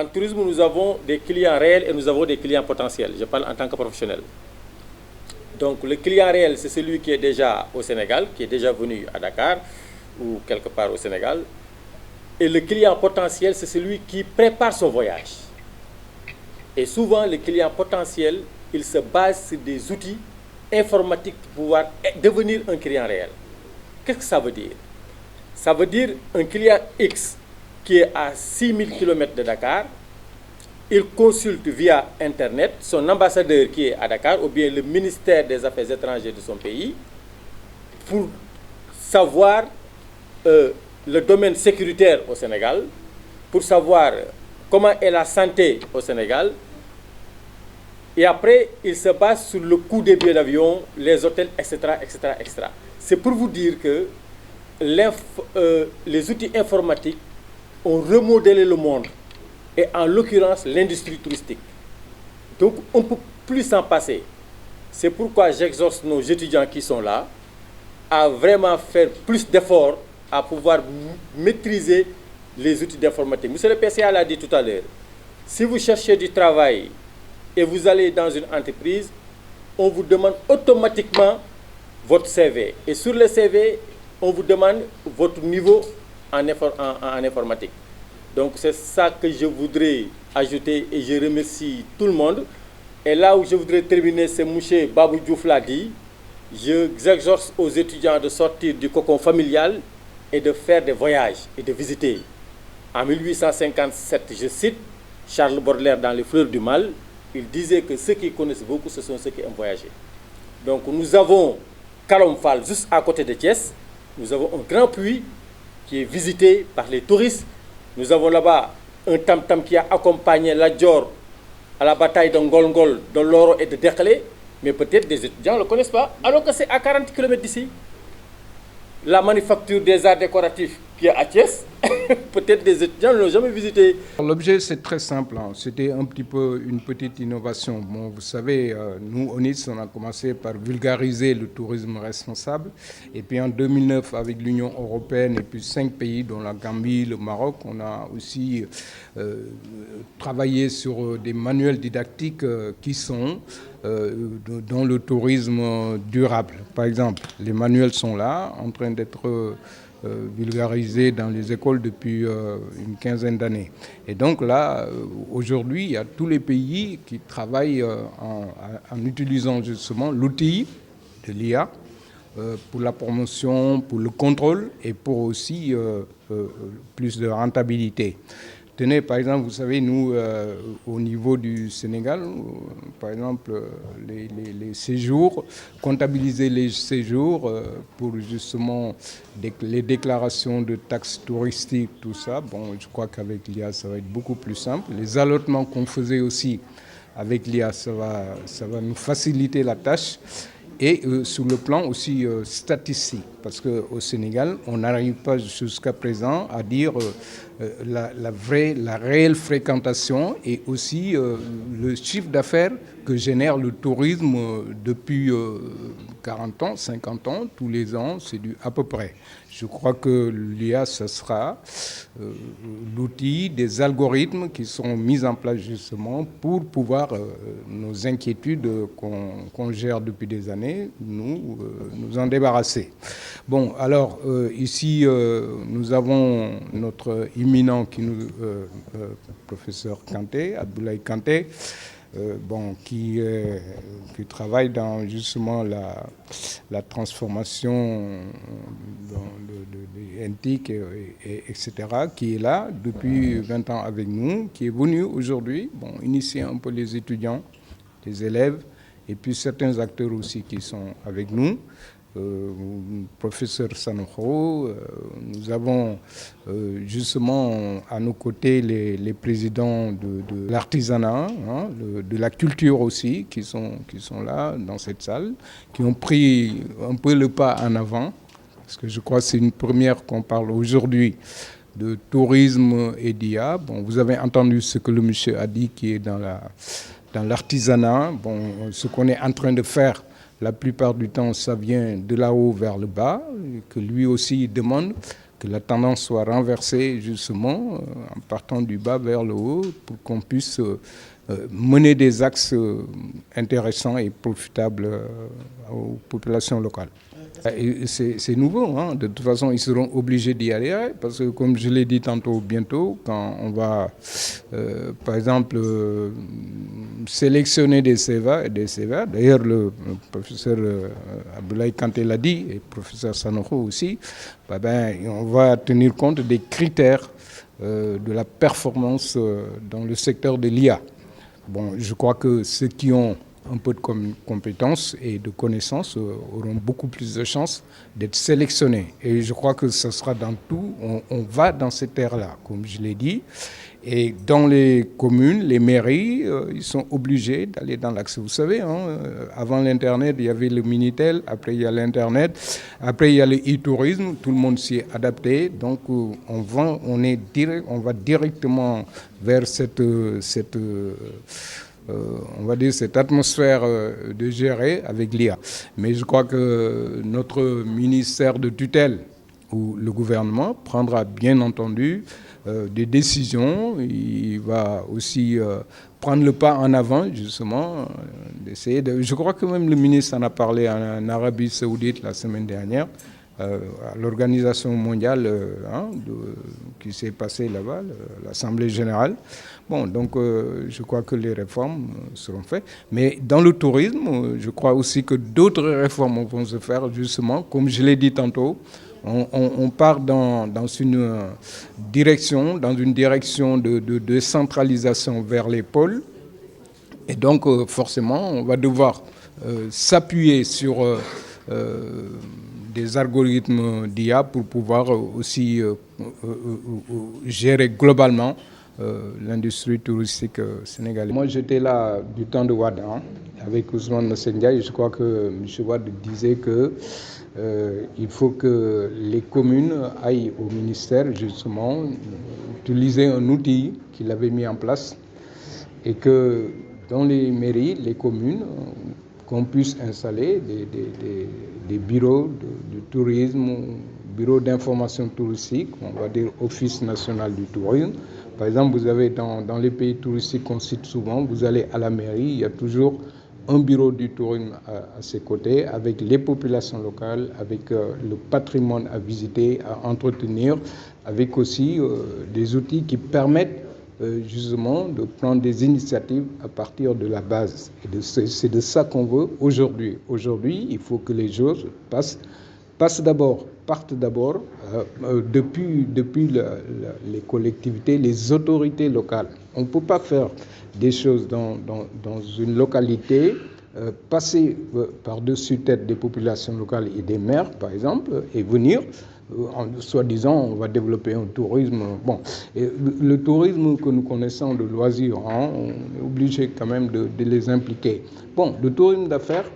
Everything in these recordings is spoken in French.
En tourisme, nous avons des clients réels et nous avons des clients potentiels. Je parle en tant que professionnel. Donc le client réel, c'est celui qui est déjà au Sénégal, qui est déjà venu à Dakar ou quelque part au Sénégal. Et le client potentiel, c'est celui qui prépare son voyage. Et souvent, le client potentiel, il se base sur des outils informatiques pour pouvoir devenir un client réel. Qu'est-ce que ça veut dire? Ça veut dire un client X qui est à 6000 km de Dakar, il consulte via Internet son ambassadeur qui est à Dakar ou bien le ministère des Affaires étrangères de son pays pour savoir le domaine sécuritaire au Sénégal, pour savoir comment est la santé au Sénégal. Et après, il se base sur le coût des billets d'avion, les hôtels, etc., etc., etc. C'est pour vous dire que les outils informatiques ont remodelé le monde, et en l'occurrence l'industrie touristique. Donc on ne peut plus s'en passer. C'est pourquoi j'exhorte nos étudiants qui sont là à vraiment faire plus d'efforts à pouvoir maîtriser les outils d'informatique. Monsieur le PCA l'a dit tout à l'heure, si vous cherchez du travail et vous allez dans une entreprise, on vous demande automatiquement votre CV. Et sur le CV, on vous demande votre niveau en informatique. Donc c'est ça que je voudrais ajouter et je remercie tout le monde. Et là où je voudrais terminer, c'est M. Babou Diouf l'a dit, j'exhorte aux étudiants de sortir du cocon familial et de faire des voyages et de visiter. En 1857, je cite Charles Baudelaire dans Les Fleurs du Mal, il disait que ceux qui connaissent beaucoup, ce sont ceux qui aiment voyager. Donc nous avons Kalom Fall juste à côté de Thiès, nous avons un grand puits qui est visité par les touristes. Nous avons là-bas un tam-tam qui a accompagné la Dior à la bataille de Ngolngol, de Loro et de Dekele, mais peut-être des étudiants ne le connaissent pas, alors que c'est à 40 km d'ici. La manufacture des arts décoratifs qui est à Thiès, peut-être des étudiants ne l'ont jamais visité. L'objet, c'est très simple. C'était un petit peu une petite innovation. Bon, vous savez, nous, ONIS, on a commencé par vulgariser le tourisme responsable. Et puis en 2009, avec l'Union européenne et puis 5 pays, dont la Gambie, le Maroc, on a aussi travaillé sur des manuels didactiques qui sont dans le tourisme durable. Par exemple, les manuels sont là, en train d'être vulgarisés dans les écoles depuis une quinzaine d'années. Et donc là, aujourd'hui, il y a tous les pays qui travaillent en utilisant justement l'outil de l'IA pour la promotion, pour le contrôle et pour aussi plus de rentabilité. Tenez, par exemple, vous savez, nous, au niveau du Sénégal, par exemple, les séjours, comptabiliser les séjours pour justement les déclarations de taxes touristiques, tout ça, bon, je crois qu'avec l'IA, ça va être beaucoup plus simple. Les allotements qu'on faisait aussi avec l'IA, ça va nous faciliter la tâche. Et sur le plan aussi statistique, parce qu'au Sénégal, on n'arrive pas jusqu'à présent à dire la réelle fréquentation et aussi le chiffre d'affaires que génère le tourisme depuis 40 ans, 50 ans, tous les ans, c'est à peu près. Je crois que l'IA, ce sera l'outil des algorithmes qui sont mis en place justement pour pouvoir nos inquiétudes qu'on gère depuis des années, nous en débarrasser. Bon, alors ici, nous avons notre imminent professeur Kanté, Abdoulaye Kanté, qui travaille dans justement la transformation de NTIC, etc., qui est là depuis 20 ans avec nous, qui est venu aujourd'hui initier un peu les étudiants, les élèves, et puis certains acteurs aussi qui sont avec nous. Professeur Sanokho, nous avons justement à nos côtés les présidents de l'artisanat, de la culture aussi, qui sont là dans cette salle, qui ont pris un peu le pas en avant, parce que je crois que c'est une première qu'on parle aujourd'hui de tourisme et d'IA. Bon, vous avez entendu ce que le monsieur a dit qui est dans l'artisanat. Bon, ce qu'on est en train de faire, la plupart du temps, ça vient de là-haut vers le bas, que lui aussi demande que la tendance soit renversée justement en partant du bas vers le haut pour qu'on puisse mener des axes intéressants et profitables aux populations locales. C'est nouveau, hein. De toute façon, ils seront obligés d'y aller parce que, comme je l'ai dit tantôt, bientôt, quand on va, par exemple, sélectionner des CEVA, d'ailleurs le professeur Abdoulaye Kanté l'a dit, et le professeur Sanokho aussi, on va tenir compte des critères de la performance dans le secteur de l'IA. Bon, je crois que ceux qui ont un peu de compétences et de connaissances auront beaucoup plus de chances d'être sélectionnés. Et je crois que ce sera dans tout, on va dans cette ère-là, comme je l'ai dit. Et dans les communes, les mairies, ils sont obligés d'aller dans l'axe. Vous savez, hein, avant l'Internet, il y avait le Minitel, après il y a l'Internet, après il y a le e-tourisme, tout le monde s'y est adapté. Donc on va directement vers cette atmosphère de gérer avec l'IA. Mais je crois que notre ministère de tutelle ou le gouvernement prendra bien entendu des décisions. Il va aussi prendre le pas en avant, justement, d'essayer de... Je crois que même le ministre en a parlé en Arabie Saoudite la semaine dernière, à l'organisation mondiale qui s'est passée là-bas, l'Assemblée générale. Bon, donc je crois que les réformes seront faites. Mais dans le tourisme, je crois aussi que d'autres réformes vont se faire, justement, comme je l'ai dit tantôt. On part dans une direction de centralisation vers les pôles. Et donc, forcément, on va devoir s'appuyer sur des algorithmes d'IA pour pouvoir aussi gérer globalement l'industrie touristique sénégalaise. Moi, j'étais là du temps de Wade, avec Ousmane Nossendiaï. Je crois que M. Wade disait que il faut que les communes aillent au ministère, justement, utiliser un outil qu'il avait mis en place et que dans les mairies, les communes, qu'on puisse installer des bureaux de tourisme, bureaux d'information touristique, on va dire Office national du tourisme. Par exemple, vous avez dans les pays touristiques qu'on cite souvent, vous allez à la mairie, il y a toujours un bureau du tourisme à ses côtés, avec les populations locales, avec le patrimoine à visiter, à entretenir, avec aussi des outils qui permettent justement de prendre des initiatives à partir de la base. Et c'est de ça qu'on veut aujourd'hui. Aujourd'hui, il faut que les choses partent d'abord depuis les collectivités, les autorités locales. On ne peut pas faire des choses dans une localité, passer par-dessus tête des populations locales et des maires, par exemple, et venir, en soi-disant, on va développer un tourisme. Bon, et le tourisme que nous connaissons de loisirs, on est obligé quand même de les impliquer. Bon, le tourisme d'affaires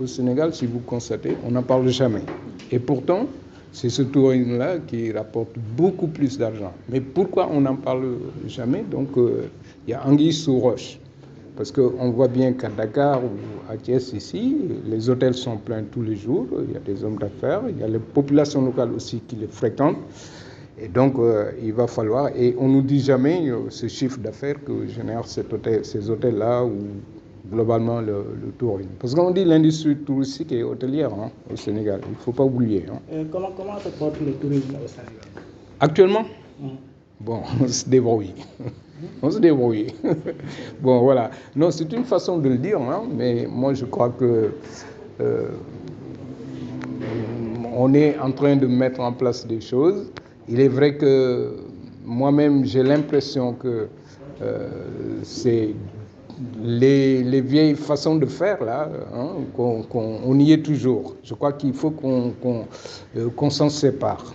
au Sénégal, si vous constatez, on n'en parle jamais. Et pourtant, c'est ce tourisme-là qui rapporte beaucoup plus d'argent. Mais pourquoi on n'en parle jamais? Donc, il y a anguille sous roche. Parce qu'on voit bien qu'à Dakar ou à Thiès, ici, les hôtels sont pleins tous les jours. Il y a des hommes d'affaires, il y a les populations locales aussi qui les fréquentent. Et donc, il va falloir... Et on ne nous dit jamais ce chiffre d'affaires que génèrent ces hôtels-là ou globalement le tourisme. Parce qu'on dit l'industrie touristique et hôtelière au Sénégal. Il ne faut pas oublier. Comment se porte le tourisme au Sénégal? Actuellement, bon, on se débrouille. On se débrouille. Bon, voilà. Non, c'est une façon de le dire, mais moi, je crois que on est en train de mettre en place des choses. Il est vrai que moi-même, j'ai l'impression que c'est les vieilles façons de faire, là, on y est toujours. Je crois qu'il faut qu'on s'en sépare.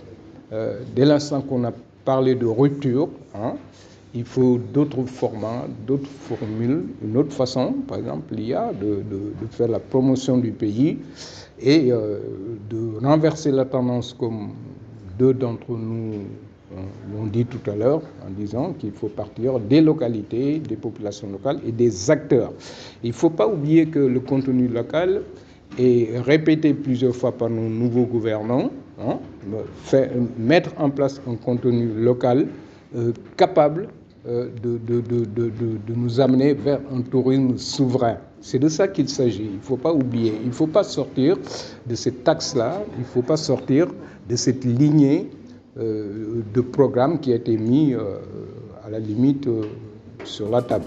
Dès l'instant qu'on a parlé de rupture, il faut d'autres formats, d'autres formules, une autre façon, par exemple l'IA, de faire la promotion du pays et de renverser la tendance comme deux d'entre nous l'ont dit tout à l'heure, en disant qu'il faut partir des localités, des populations locales et des acteurs. Il ne faut pas oublier que le contenu local est répété plusieurs fois par nos nouveaux gouvernants, mettre en place un contenu local capable de nous amener vers un tourisme souverain. C'est de ça qu'il s'agit. Il ne faut pas oublier. Il ne faut pas sortir de cette axe-là. Il ne faut pas sortir de cette lignée de programme qui a été mis à la limite sur la table.